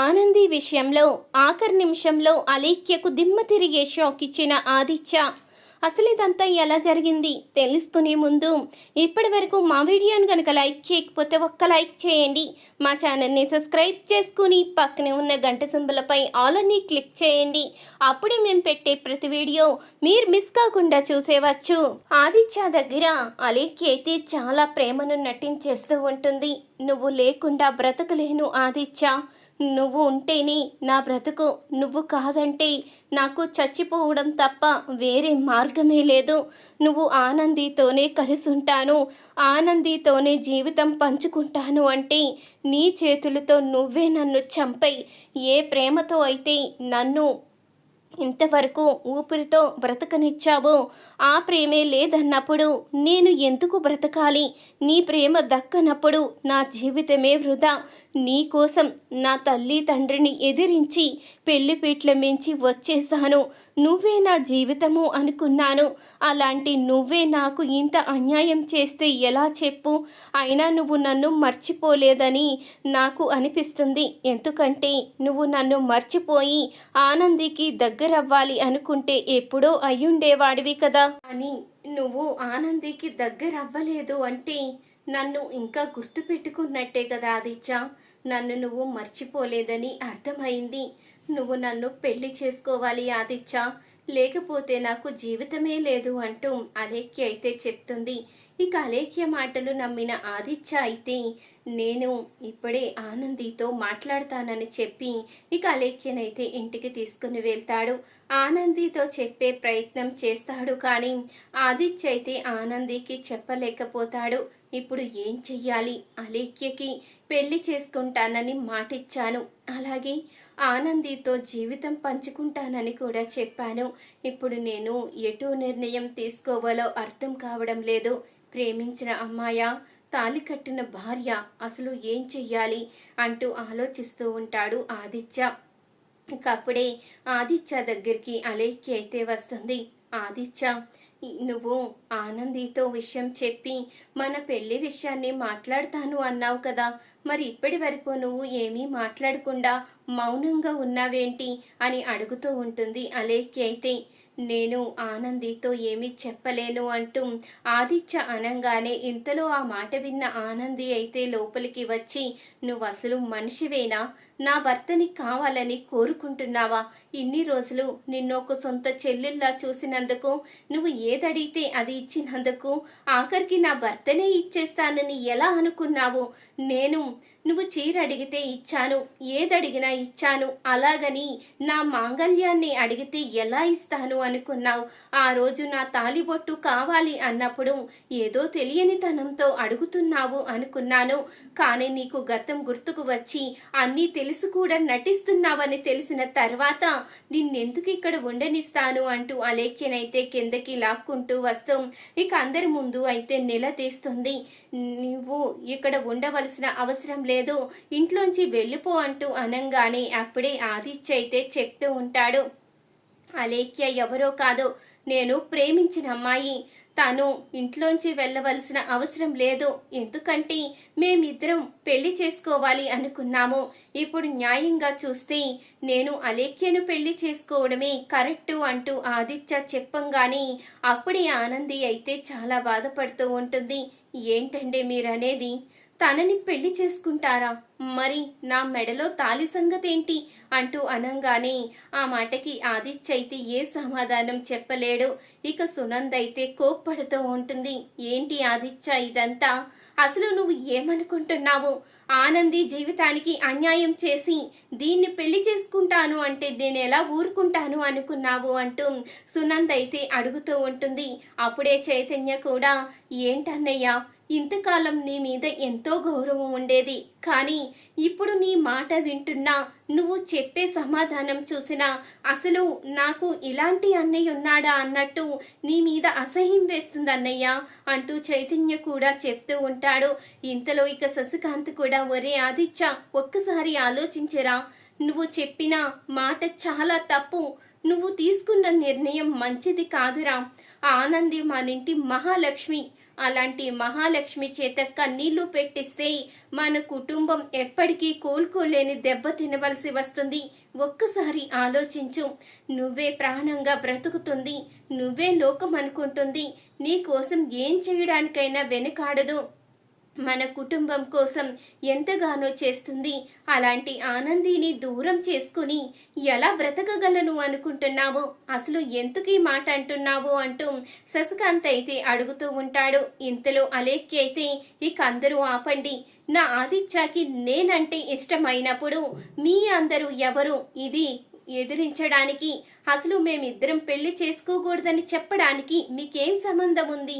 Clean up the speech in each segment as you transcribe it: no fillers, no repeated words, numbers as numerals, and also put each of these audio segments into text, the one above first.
ఆనంది విషయంలో ఆఖరి నిమిషంలో అలేఖ్యకు దిమ్మ తిరిగే షాక్ ఇచ్చిన ఆదిత్య. అసలు ఇదంతా ఎలా జరిగింది తెలుసుకునే ముందు ఇప్పటి వరకు మా వీడియోని కనుక లైక్ చేయకపోతే ఒక్క లైక్ చేయండి. మా ఛానల్ని సబ్స్క్రైబ్ చేసుకుని పక్కనే ఉన్న గంట సింబలపై ఆల్ అని క్లిక్ చేయండి. అప్పుడే మేము పెట్టే ప్రతి వీడియో మీరు మిస్ కాకుండా చూసేవచ్చు. ఆదిత్య దగ్గర అలేఖ్య అయితే చాలా ప్రేమను నటించేస్తూ ఉంటుంది. నువ్వు లేకుండా బ్రతకలేను ఆదిత్య, నువ్వు ఉంటేనే నా బ్రతుకు, నువ్వు కాదంటే నాకు చచ్చిపోవడం తప్ప వేరే మార్గమే లేదు. నువ్వు ఆనందితోనే కలిసి ఉంటాను, ఆనందితోనే జీవితం పంచుకుంటాను అంటే నీ చేతులతో నువ్వే నన్ను చంపై. ఏ ప్రేమతో అయితే నన్ను ఇంతవరకు ఊపిరితో బ్రతకనిచ్చావో ఆ ప్రేమే లేదన్నప్పుడు నేను ఎందుకు బ్రతకాలి? నీ ప్రేమ దక్కనప్పుడు నా జీవితమే వృధా. నీ కోసం నా తల్లి తండ్రిని ఎదిరించి పెళ్లిపీట్ల మించి వచ్చేసాను. నువ్వే నా జీవితము అనుకున్నాను. అలాంటి నువ్వే నాకు ఇంత అన్యాయం చేస్తే ఎలా చెప్పు? అయినా నువ్వు నన్ను మర్చిపోలేదని నాకు అనిపిస్తుంది. ఎందుకంటే నువ్వు నన్ను మర్చిపోయి ఆనందికి దగ్గరవ్వాలి అనుకుంటే ఎప్పుడో అయ్యుండేవాడివి కదా. అని నువ్వు ఆనందికి దగ్గరవ్వలేదు అంటే నన్ను ఇంకా గుర్తు పెట్టుకున్నట్టే కదా ఆదిత్య. నన్ను నువ్వు మర్చిపోలేదని అర్థమైంది. నువ్వు నన్ను పెళ్లి చేసుకోవాలి ఆదిత్య, లేకపోతే నాకు జీవితమే లేదు అంటూ అలేఖ్య అయితే చెప్తుంది. ఇక అలేఖ్య మాటలు నమ్మిన ఆదిత్య అయితే నేను ఇప్పుడే ఆనందితో మాట్లాడతానని చెప్పి ఇక అలేఖ్యనైతే ఇంటికి తీసుకుని వెళ్తాడు. ఆనందితో చెప్పే ప్రయత్నం చేస్తాడు, కానీ ఆదిత్య అయితే ఆనందికి చెప్పలేకపోతాడు. ఇప్పుడు ఏం చెయ్యాలి? అలేఖ్యకి పెళ్లి చేసుకుంటానని మాటిచ్చాను, అలాగే ఆనందితో జీవితం పంచుకుంటానని కూడా చెప్పాను. ఇప్పుడు నేను ఎటు నిర్ణయం తీసుకోవాలో అర్థం కావడం లేదు. ప్రేమించిన అమ్మాయ, తాలి కట్టిన భార్య, అసలు ఏం చెయ్యాలి అంటూ ఆలోచిస్తూ ఉంటాడు ఆదిత్య. అప్పుడే ఆదిత్య దగ్గరికి అలేఖ్య అయితే వస్తుంది. ఆదిత్య, నువ్వు ఆనందితో విషయం చెప్పి మన పెళ్లి విషయాన్ని మాట్లాడతాను అన్నావు కదా, మరి ఇప్పటి వరకు నువ్వు ఏమీ మాట్లాడకుండా మౌనంగా ఉన్నావేంటి అని అడుగుతూ ఉంటుంది అలేఖ్య అయితే. నేను ఆనందితో ఏమీ చెప్పలేను అంటూ ఆదిత్య అనంగానే ఇంతలో ఆ మాట విన్న ఆనంది అయితే లోపలికి వచ్చి, నువ్వు అసలు మనిషివేనా? నా భర్తని కావాలని కోరుకుంటున్నావా? ఇన్ని రోజులు నిన్ను ఒక సొంత చెల్లెల్లా చూసినందుకు, నువ్వు ఏదడిగితే అది ఇచ్చినందుకు, ఆఖరికి నా భర్తనే ఇచ్చేస్తానని ఎలా అనుకున్నావు? నువ్వు చీర అడిగితే ఇచ్చాను, ఏదడిగినా ఇచ్చాను, అలాగని నా మాంగళ్యాన్ని అడిగితే ఎలా ఇస్తాను అనుకున్నావు? ఆ రోజు నా తాలిబొట్టు కావాలి అన్నప్పుడు ఏదో తెలియని తనంతో అడుగుతున్నావు అనుకున్నాను, కానీ నీకు గతం గుర్తుకు వచ్చి అన్నీ తెలుసు కూడా నటిస్తున్నావని తెలిసిన తర్వాత నిన్నెందుకు ఇక్కడ ఉండనిస్తాను అంటూ అలేఖ్యనైతే కిందకి లాక్కుంటూ వస్తూ ఇక అందరి ముందు అయితే నిలదీస్తుంది. నువ్వు ఇక్కడ ఉండవలసిన అవసరం లేదు, ఇంట్లోంచి వెళ్ళిపో అంటూ అనంగానే అప్పుడే ఆదిత్య అయితే చెప్తూ ఉంటాడు, అలేఖ్య ఎవరో కాదు, నేను ప్రేమించిన అమ్మాయి. తను ఇంట్లోంచి వెళ్ళవలసిన అవసరం లేదు, ఎందుకంటే మేమిద్దరం పెళ్లి చేసుకోవాలి అనుకున్నాము. ఇప్పుడు న్యాయంగా చూస్తే నేను అలేఖ్యను పెళ్లి చేసుకోవడమే కరెక్టు అంటూ ఆదిత్య చెప్పంగానే అప్పుడే ఆనంది అయితే చాలా బాధపడుతూ ఉంటుంది. ఏంటంటే మీరనేది? తనని పెళ్లి చేసుకుంటారా? మరి నా మెడలో తాలి సంగతేంటి అంటూ అనంగానే ఆ మాటకి ఆదిత్య అయితే ఏ సమాధానం చెప్పలేడు. ఇక సునంద అయితే కోప్పడుతూ ఉంటుంది. ఏంటి ఆదిత్య ఇదంతా? అసలు నువ్వు ఏమనుకుంటున్నావు? ఆనంది జీవితానికి అన్యాయం చేసి దీన్ని పెళ్లి చేసుకుంటాను అంటే నేను ఎలా ఊరుకుంటాను అనుకున్నావు అంటూ సునంద అయితే అడుగుతూ ఉంటుంది. అప్పుడే చైతన్య కూడా, ఏంటన్నయ్యా, ఇంతకాలం నీ మీద ఎంతో గౌరవం ఉండేది, కానీ ఇప్పుడు నీ మాట వింటున్నా, నువ్వు చెప్పే సమాధానం చూసినా అసలు నాకు ఇలాంటి అన్నయ్య ఉన్నాడా అన్నట్టు నీ మీద అసహ్యం వేస్తుంది అన్నయ్య అంటూ చైతన్య కూడా చెప్తూ ఉంటాడు. ఇంతలో ఇక శశికాంత్ కూడా, ఒరే ఆదిత్య, ఒక్కసారి ఆలోచించరా, నువ్వు చెప్పిన మాట చాలా తప్పు, నువ్వు తీసుకున్న నిర్ణయం మంచిది కాదురా. ఆనంది మనింటి మహాలక్ష్మి, అలాంటి మహాలక్ష్మి చేత కన్నీళ్లు పెట్టిస్తే మన కుటుంబం ఎప్పటికీ కోలుకోలేని దెబ్బ తినవలసి వస్తుంది. ఒక్కసారి ఆలోచించు. నువ్వే ప్రాణంగా బ్రతుకుతుంది, నువ్వే లోకం అనుకుంటుంది, నీ కోసం ఏం చేయడానికైనా వెనుకాడదు, మన కుటుంబం కోసం ఎంతగానో చేస్తుంది. అలాంటి ఆనందిని దూరం చేసుకుని ఎలా బ్రతకగలను అనుకుంటున్నావు? అసలు ఎందుకు ఈ మాట అంటున్నావు అంటూ శశికాంత్ అయితే అడుగుతూ ఉంటాడు. ఇంతలో అలేఖ్య అయితే ఇక అందరూ ఆపండి, నా ఆదిత్యకి నేనంటే ఇష్టమైనప్పుడు మీ అందరూ ఎవరు ఇది ఎదిరించడానికి? అసలు మేమిద్దరం పెళ్లి చేసుకోకూడదని చెప్పడానికి మీకేం సంబంధం ఉంది?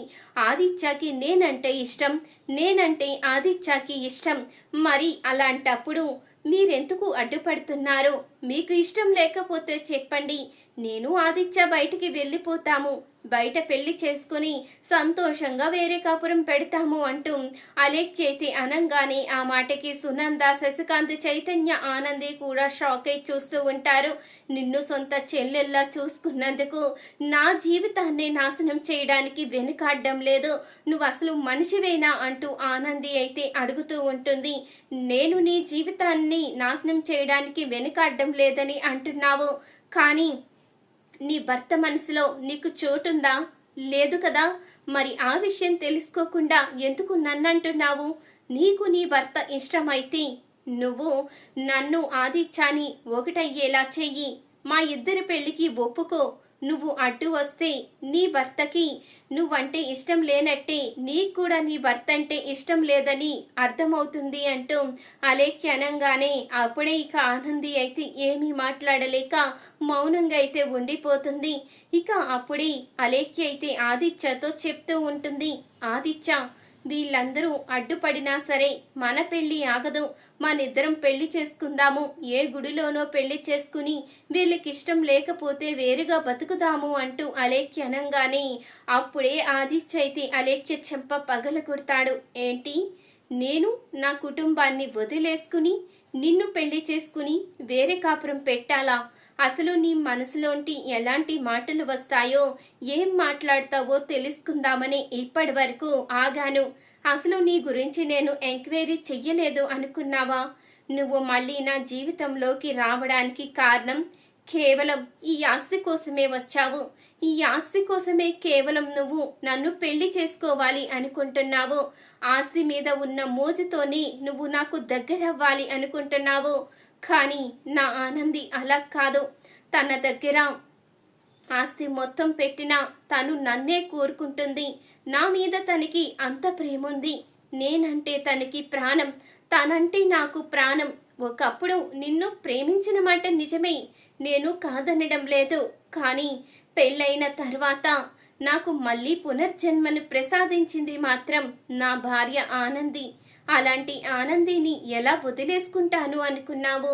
ఆదిత్యకి నేనంటే ఇష్టం, నేనంటే ఆదిత్యకి ఇష్టం. మరి అలాంటప్పుడు మీరెందుకు అడ్డుపడుతున్నారు? మీకు ఇష్టం లేకపోతే చెప్పండి, నేను ఆదిత్య బయటికి వెళ్ళిపోతాము, బయట పెళ్లి చేసుకుని సంతోషంగా వేరే కాపురం పెడతాము అంటూ అలేఖ్య అయితే అనంగానే ఆ మాటకి సునంద, శశికాంత్, చైతన్య, ఆనంది కూడా షాక్ అయి చూస్తూ ఉంటారు. నిన్ను సొంత చెల్లెల్లా చూసుకున్నందుకు నా జీవితాన్ని నాశనం చేయడానికి వెనుకాడడం లేదు, నువ్వు అసలు మనిషివేనా అంటూ ఆనంది అయితే అడుగుతూ ఉంటుంది. నేను నీ జీవితాన్ని నాశనం చేయడానికి వెనుకాడడం లేదని అంటున్నావు, కానీ నీ భర్త మనసులో నీకు చోటుందా? లేదు కదా. మరి ఆ విషయం తెలుసుకోకుండా ఎందుకు నన్నంటున్నావు? నీకు నీ భర్త ఇష్టమైతే నువ్వు నన్ను ఆదిత్యాని ఒకటయ్యేలా చెయ్యి, మా ఇద్దరి పెళ్లికి ఒప్పుకో. నువ్వు అడ్డు వస్తే నీ భర్తకి నువ్వంటే ఇష్టం లేనట్టే నీకు కూడా నీ భర్త అంటే ఇష్టం లేదని అర్థమవుతుంది అంటూ అలేఖ్య అనంగానే అప్పుడే ఇక ఆనంది అయితే ఏమీ మాట్లాడలేక మౌనంగా అయితే ఉండిపోతుంది. ఇక అప్పుడే అలేఖ్య అయితే ఆదిత్యతో చెప్తూ ఉంటుంది, ఆదిత్య, వీళ్ళందరూ అడ్డుపడినా సరే మన పెళ్లి ఆగదు, మనిద్దరం పెళ్లి చేసుకుందాము, ఏ గుడిలోనో పెళ్లి చేసుకుని వీళ్ళకిష్టం లేకపోతే వేరుగా బతుకుదాము అంటూ అలేఖ్య అనంగానే అప్పుడే ఆదిత్య అయితే అలేఖ్య చెంప పగల కొడతాడు. ఏంటి, నేను నా కుటుంబాన్ని వదిలేసుకుని నిన్ను పెళ్లి చేసుకుని వేరే కాపురం పెట్టాలా? అసలు నీ మనసులోంటి ఎలాంటి మాటలు వస్తాయో, ఏం మాట్లాడతావో తెలుసుకుందామని ఇప్పటి వరకు ఆగాను. అసలు నీ గురించి నేను ఎంక్వైరీ చెయ్యలేదు అనుకున్నావా? నువ్వు మళ్ళీ నా జీవితంలోకి రావడానికి కారణం కేవలం ఈ ఆస్తి కోసమే వచ్చావు. ఈ ఆస్తి కోసమే కేవలం నువ్వు నన్ను పెళ్లి చేసుకోవాలి అనుకుంటున్నావు. ఆస్తి మీద ఉన్న మోజుతోనే నువ్వు నాకు దగ్గరవ్వాలి అనుకుంటున్నావు. కానీ నా ఆనంది అలా కాదు. తన దగ్గర ఆస్తి మొత్తం పెట్టినా తను నన్నే కోరుకుంటుంది. నా మీద తనకి అంత ప్రేముంది. నేనంటే తనకి ప్రాణం, తనంటే నాకు ప్రాణం. ఒకప్పుడు నిన్ను ప్రేమించిన మాట నిజమే, నేను కాదనడం లేదు. కానీ పెళ్ళైన తర్వాత నాకు మళ్ళీ పునర్జన్మను ప్రసాదించింది మాత్రం నా భార్య ఆనంది. అలాంటి ఆనందిని ఎలా వదిలేసుకుంటాను అనుకున్నావు?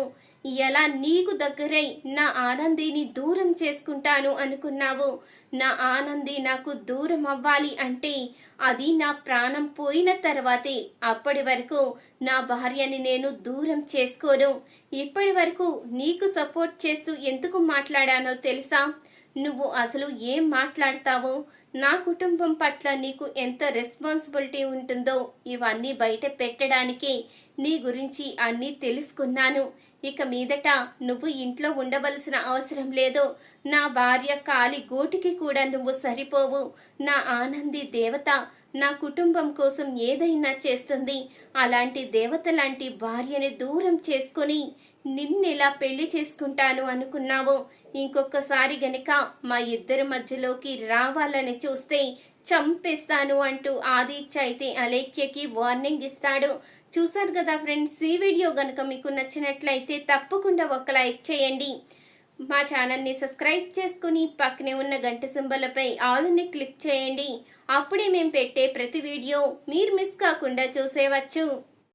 ఎలా నీకు దగ్గరై నా ఆనందిని దూరం చేసుకుంటాను అనుకున్నావు? నా ఆనంది నాకు దూరం అవ్వాలి అంటే అది నా ప్రాణం పోయిన తర్వాతే. అప్పటి వరకు నా భార్యని నేను దూరం చేసుకోను. ఇప్పటి వరకు నీకు సపోర్ట్ చేస్తూ ఎందుకు మాట్లాడానో తెలుసా? నువ్వు అసలు ఏం మాట్లాడతావో, నా కుటుంబం పట్ల నీకు ఎంత రెస్పాన్సిబిలిటీ ఉంటుందో ఇవన్నీ బయట పెట్టడానికే నీ గురించి అన్నీ తెలుసుకున్నాను. ఇక మీదట నువ్వు ఇంట్లో ఉండవలసిన అవసరం లేదు. నా భార్య కాలి గోటికి కూడా నువ్వు సరిపోవు. నా ఆనంది దేవత, నా కుటుంబం కోసం ఏదైనా చేస్తుంది. అలాంటి దేవత లాంటి భార్యని దూరం చేసుకొని నిన్నెలా పెళ్లి చేసుకుంటాను అనుకున్నావు? ఇంకొకసారి గనక మా ఇద్దరి మధ్యలోకి రావాలని చూస్తే చంపేస్తాను అంటూ ఆదిత్య అయితే అలేఖ్యకి వార్నింగ్ ఇస్తాడు. చూసారు కదా ఫ్రెండ్స్, ఈ వీడియో గనక మీకు నచ్చినట్లయితే తప్పకుండా ఒక లైక్ చేయండి. మా ఛానల్ని సబ్స్క్రైబ్ చేసుకుని పక్కనే ఉన్న గంట సింబలపై ఆల్ని క్లిక్ చేయండి. అప్పుడే మేము పెట్టే ప్రతి వీడియో మీరు మిస్ కాకుండా చూసేవచ్చు.